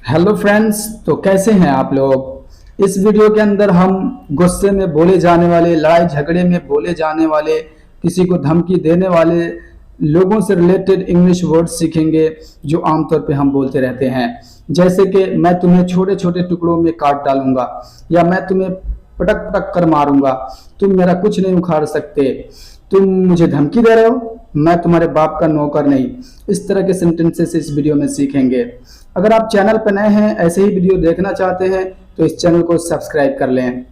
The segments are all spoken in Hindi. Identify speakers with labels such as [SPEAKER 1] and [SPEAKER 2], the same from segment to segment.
[SPEAKER 1] हेलो फ्रेंड्स, तो कैसे हैं आप लोग। इस वीडियो के अंदर हम गुस्से में बोले जाने वाले, लड़ाई झगड़े में बोले जाने वाले, किसी को धमकी देने वाले लोगों से रिलेटेड इंग्लिश वर्ड सीखेंगे जो आमतौर पे हम बोलते रहते हैं। जैसे कि मैं तुम्हें छोटे छोटे टुकड़ों में काट डालूंगा, या मैं तुम्हें पटक पटक कर मारूंगा, तुम मेरा कुछ नहीं उखाड़ सकते, तुम मुझे धमकी दे रहे हो, मैं तुम्हारे बाप का नौकर नहीं। इस तरह के सेंटेंसेस इस वीडियो में सीखेंगे। अगर आप चैनल पर नए हैं, ऐसे ही वीडियो देखना चाहते हैं, तो इस चैनल को सब्सक्राइब कर लें।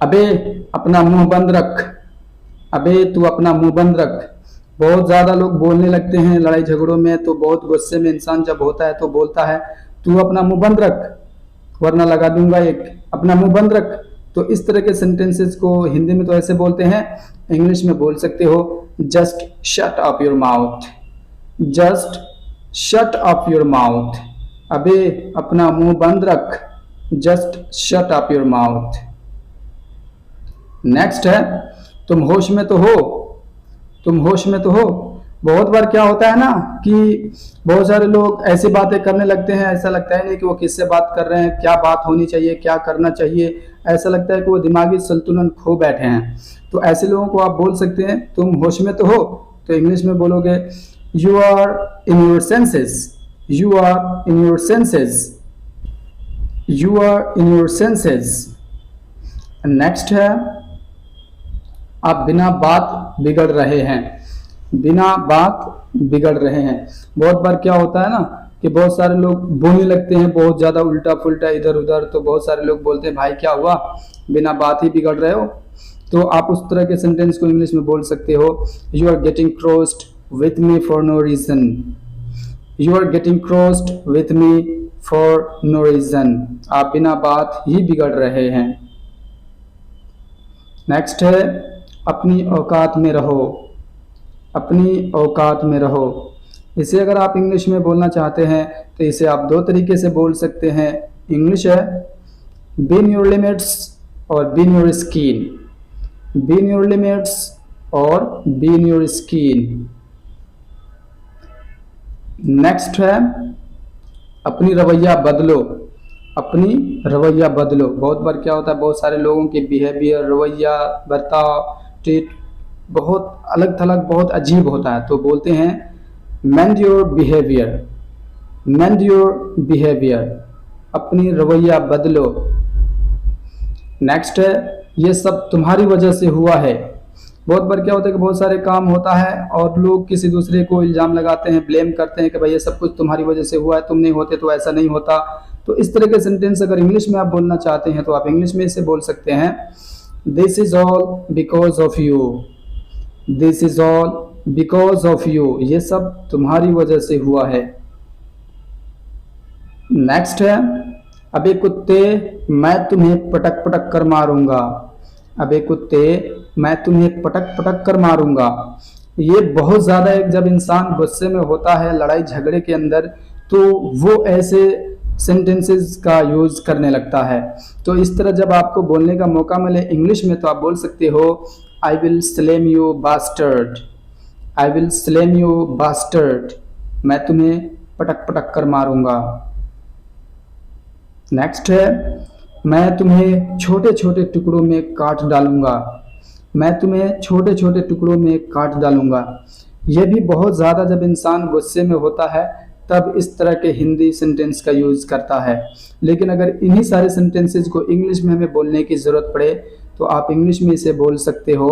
[SPEAKER 1] अबे अपना मुंह बंद रख। अबे तू अपना मुंह बंद रख। बहुत ज्यादा लोग बोलने लगते हैं लड़ाई झगड़ों में, तो बहुत गुस्से में इंसान जब होता है तो बोलता है तू अपना मुंह बंद रख वरना लगा दूंगा एक। अपना मुंह बंद रख। तो इस तरह के सेंटेंसेस को हिंदी में तो ऐसे बोलते हैं, इंग्लिश में बोल सकते हो just shut up your mouth. Just shut up your mouth. अबे अपना मुंह बंद रख। Just shut up your mouth. Next है तुम होश में तो हो। तुम होश में तो हो। बहुत बार क्या होता है ना कि बहुत सारे लोग ऐसी बातें करने लगते हैं, ऐसा लगता है नहीं कि वो किससे बात कर रहे हैं, क्या बात होनी चाहिए, क्या करना चाहिए, ऐसा लगता है कि वो दिमागी संतुलन खो बैठे हैं। तो ऐसे लोगों को आप बोल सकते हैं तुम होश में तो हो। तो इंग्लिश में बोलोगे you are in your senses. You are in your senses. You are in your senses. Next है आप बिना बात बिगड़ रहे हैं। बिना बात बिगड़ रहे हैं। बहुत बार क्या होता है ना कि बहुत सारे लोग बोलने लगते हैं बहुत ज्यादा उल्टा पुल्टा इधर उधर, तो बहुत सारे लोग बोलते हैं भाई क्या हुआ, बिना बात ही बिगड़ रहे हो। तो आप उस तरह के सेंटेंस को इंग्लिश में बोल सकते हो you are getting crossed with me for no reason. You are getting crossed with me for no reason. आप बिना बात ही बिगड़ रहे हैं। नेक्स्ट है अपनी औकात में रहो। अपनी औकात में रहो। इसे अगर आप इंग्लिश में बोलना चाहते हैं तो इसे आप दो तरीके से बोल सकते हैं। इंग्लिश है बी इन योर लिमिट्स और be in your skin. Be in your limits और be in your skin. Next है अपनी रवैया बदलो। अपनी रवैया बदलो। बहुत बार क्या होता है बहुत सारे लोगों के बिहेवियर, रवैया, बर्ताव, ट्रीट बहुत अलग थलग, बहुत अजीब होता है, तो बोलते हैं मेंड your behaviour. Mend your behaviour. अपनी रवैया बदलो। नेक्स्ट है ये सब तुम्हारी वजह से हुआ है। बहुत बार क्या होता है कि बहुत सारे काम होता है और लोग किसी दूसरे को इल्जाम लगाते हैं, ब्लेम करते हैं कि भाई ये सब कुछ तुम्हारी वजह से हुआ है, तुम नहीं होते तो ऐसा नहीं होता। तो इस तरह के सेंटेंस अगर इंग्लिश में आप बोलना चाहते हैं तो आप इंग्लिश में इसे बोल सकते हैं this is all because of you. This is all because of you. ये सब तुम्हारी वजह से हुआ है। नेक्स्ट है अबे कुत्ते मैं तुम्हें पटक पटक कर मारूंगा। अबे कुत्ते मैं तुम्हें पटक पटक कर मारूंगा। ये बहुत ज्यादा एक जब इंसान गुस्से में होता है लड़ाई झगड़े के अंदर, तो वो ऐसे सेंटेंसेस का यूज करने लगता है। तो इस तरह जब आपको बोलने का मौका मिले इंग्लिश में तो आप बोल सकते हो I will slam you bastard. I will slam you bastard. मैं तुम्हें पटक पटक कर मारूंगा। नेक्स्ट है मैं तुम्हें छोटे छोटे टुकड़ों में काट डालूंगा। मैं तुम्हें छोटे छोटे टुकड़ों में काट डालूंगा। यह भी बहुत ज़्यादा जब इंसान गुस्से में होता है तब इस तरह के हिंदी सेंटेंस का यूज करता है। लेकिन अगर इन्हीं सारे सेंटेंसेस को इंग्लिश में हमें बोलने की ज़रूरत पड़े तो आप इंग्लिश में इसे बोल सकते हो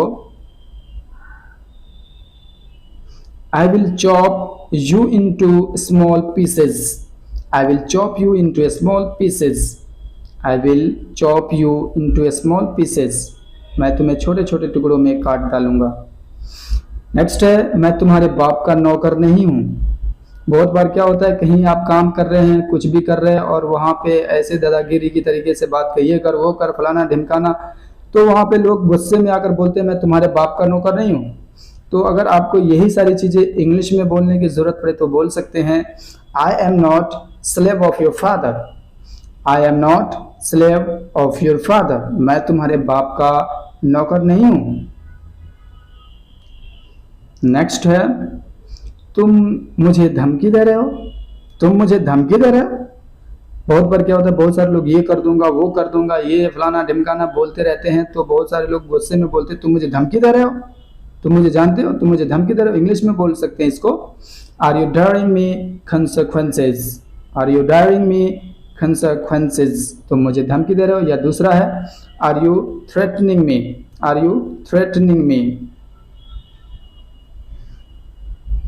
[SPEAKER 1] I will chop you into small pieces. I will chop you into small pieces. I will chop you into small pieces. मैं तुम्हें छोटे छोटे टुकड़ों में काट डालूंगा। नेक्स्ट है मैं तुम्हारे बाप का नौकर नहीं हूँ। बहुत बार क्या होता है कहीं आप काम कर रहे हैं, कुछ भी कर रहे हैं और वहाँ पे ऐसे दादागिरी की तरीके से बात कहिए कर वो कर फलाना ढिमकाना, तो वहाँ पे लोग गुस्से में आकर बोलते हैं मैं तुम्हारे बाप का नौकर नहीं हूँ। तो अगर आपको यही सारी चीज़ें इंग्लिश में बोलने की ज़रूरत पड़े तो बोल सकते हैं I am not slave of your father. I am not slave of your father, मैं तुम्हारे बाप का नौकर नहीं हूं। नेक्स्ट है तुम मुझे धमकी दे रहे हो। तुम मुझे धमकी दे रहे हो। बहुत बार क्या होता है, बहुत सारे लोग ये कर दूंगा वो कर दूंगा ये फलाना ढिमकाना बोलते रहते हैं, तो बहुत सारे लोग गुस्से में बोलते हैं तुम मुझे धमकी दे रहे हो, तुम मुझे जानते हो, तुम मुझे धमकी दे रहे हो। इंग्लिश में बोल सकते हैं इसको are you daring me consequences. Are you daring me consequences, तुम मुझे धमकी दे रहे हो। या दूसरा है are you threatening me. Are you threatening me.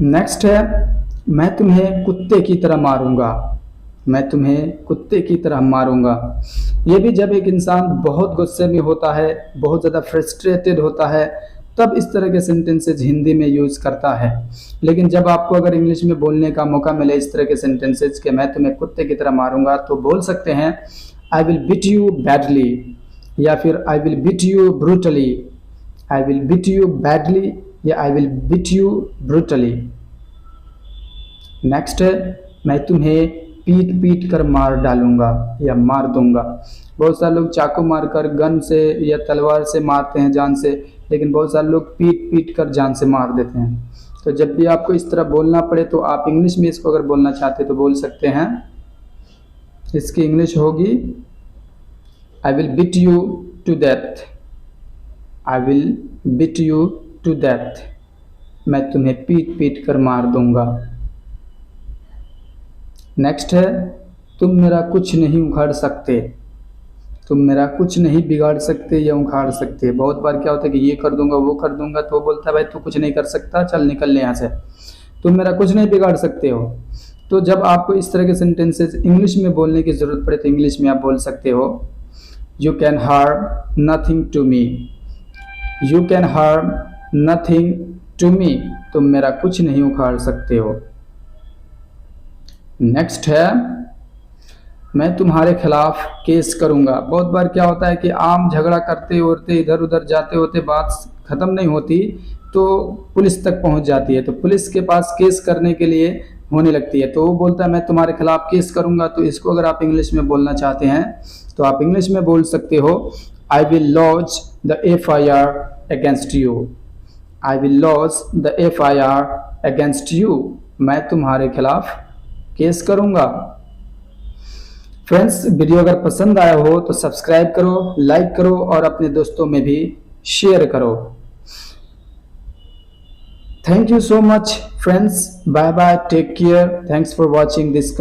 [SPEAKER 1] Next है मैं तुम्हें कुत्ते की तरह मारूंगा। मैं तुम्हें कुत्ते की तरह मारूंगा। ये भी जब एक इंसान बहुत गुस्से में होता है, बहुत ज़्यादा फ्रस्ट्रेटेड होता है, तब इस तरह के सेंटेंसेज हिंदी में यूज़ करता है। लेकिन जब आपको अगर इंग्लिश में बोलने का मौका मिले इस तरह के सेंटेंसेज के मैं तुम्हें कुत्ते की तरह मारूंगा, तो बोल सकते हैं I will beat you badly, या फिर I will beat you brutally. I will beat you badly या I will beat you brutally. Next है मैं तुम्हें पीट पीट कर मार डालूंगा या मार दूंगा। बहुत सारे लोग चाकू मारकर, गन से या तलवार से मारते हैं जान से, लेकिन बहुत सारे लोग पीट पीट कर जान से मार देते हैं। तो जब भी आपको इस तरह बोलना पड़े तो आप इंग्लिश में इसको अगर बोलना चाहते तो बोल सकते हैं। इसकी इंग्लिश होगी I will beat you to death. I will beat you to death, मैं तुम्हें पीट पीट कर मार दूंगा। नेक्स्ट है तुम मेरा कुछ नहीं उखाड़ सकते। तुम मेरा कुछ नहीं बिगाड़ सकते या उखाड़ सकते। बहुत बार क्या होता है कि ये कर दूंगा वो कर दूंगा, तो बोलता है भाई तू कुछ नहीं कर सकता, चल निकल ले यहाँ से, तुम मेरा कुछ नहीं बिगाड़ सकते हो। तो जब आपको इस तरह के सेंटेंसेस इंग्लिश में बोलने की ज़रूरत पड़े तो इंग्लिश में आप बोल सकते हो you can harm nothing to me. You can harm nothing to me, तुम मेरा कुछ नहीं उखाड़ सकते हो। नेक्स्ट है मैं तुम्हारे खिलाफ केस करूंगा। बहुत बार क्या होता है कि आम झगड़ा करते होते इधर उधर जाते होते बात ख़त्म नहीं होती तो पुलिस तक पहुंच जाती है, तो पुलिस के पास केस करने के लिए होने लगती है, तो वो बोलता है मैं तुम्हारे खिलाफ केस करूंगा। तो इसको अगर आप इंग्लिश में बोलना चाहते हैं तो आप इंग्लिश में बोल सकते हो I will launch the FIR against you. I will launch the FIR against you, मैं तुम्हारे खिलाफ केस करूंगा। फ्रेंड्स, वीडियो अगर पसंद आया हो तो सब्सक्राइब करो, लाइक करो और अपने दोस्तों में भी शेयर करो। Thank you so much friends, bye bye, take care, thanks for watching this